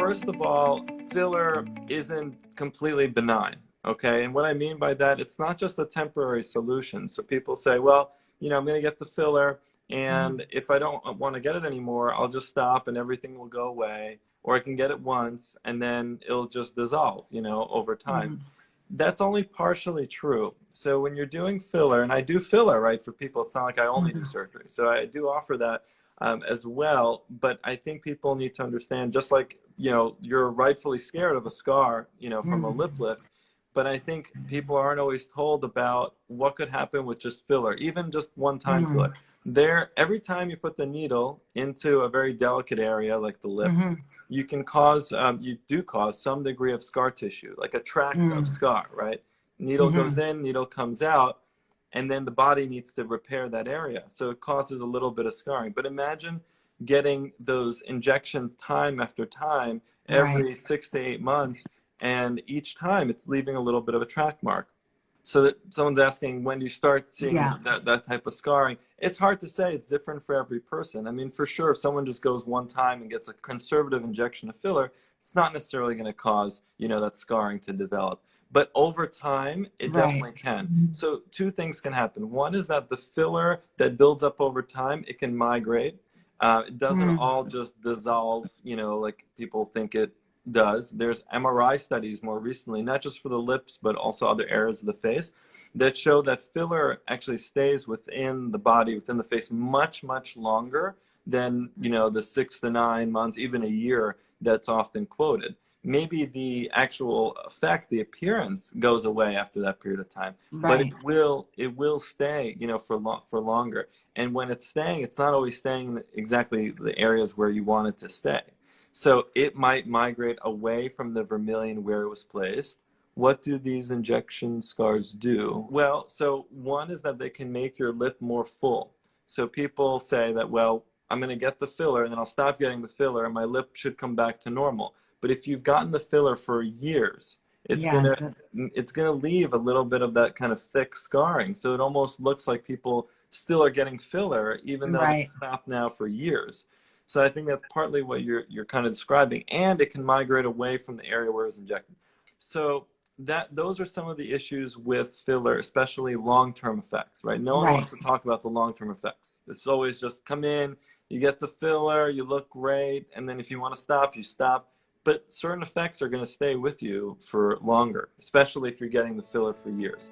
first of all, filler isn't completely benign, okay? And what I mean by that, it's not just a temporary solution. So people say, well, I'm going to get the filler, and if I don't want to get it anymore, I'll just stop and everything will go away. Or I can get it once and then it'll just dissolve, over time. That's only partially true. So when you're doing filler, and I do filler, right, for people, it's not like I only do surgery. So I do offer that as well. But I think people need to understand, just like, you're rightfully scared of a scar, from a lip lift. But I think people aren't always told about what could happen with just filler, even just one-time filler. Every time you put the needle into a very delicate area like the lip, you can cause, you do cause some degree of scar tissue, like a tract of scar, right? Needle goes in, needle comes out, and then the body needs to repair that area. So it causes a little bit of scarring. But imagine getting those injections time after time, every 6 to 8 months, and each time it's leaving a little bit of a track mark. So that someone's asking, when do you start seeing that type of scarring? It's hard to say. It's different for every person. I mean, for sure, if someone just goes one time and gets a conservative injection of filler, it's not necessarily going to cause, that scarring to develop. But over time, it definitely can. So two things can happen. One is that the filler that builds up over time, it can migrate. It doesn't all just dissolve, like people think it does. There's MRI studies more recently, not just for the lips, but also other areas of the face, that show that filler actually stays within the body, within the face, much, much longer than, the 6 to 9 months, even a year that's often quoted. Maybe the actual effect, the appearance, goes away after that period of time, but it will stay, for longer. And when it's staying, it's not always staying in exactly the areas where you want it to stay. So it might migrate away from the vermilion where it was placed. What do these injection scars do? Well, so one is that they can make your lip more full. So people say that, well, I'm going to get the filler and then I'll stop getting the filler and my lip should come back to normal. But if you've gotten the filler for years, it's gonna leave a little bit of that kind of thick scarring. So it almost looks like people still are getting filler, even though they've stopped now for years. So I think that's partly what you're kind of describing, and it can migrate away from the area where it was injected. So those are some of the issues with filler, especially long-term effects, right? No one wants to talk about the long-term effects. It's always just come in, you get the filler, you look great, and then if you want to stop, you stop. But certain effects are going to stay with you for longer, especially if you're getting the filler for years.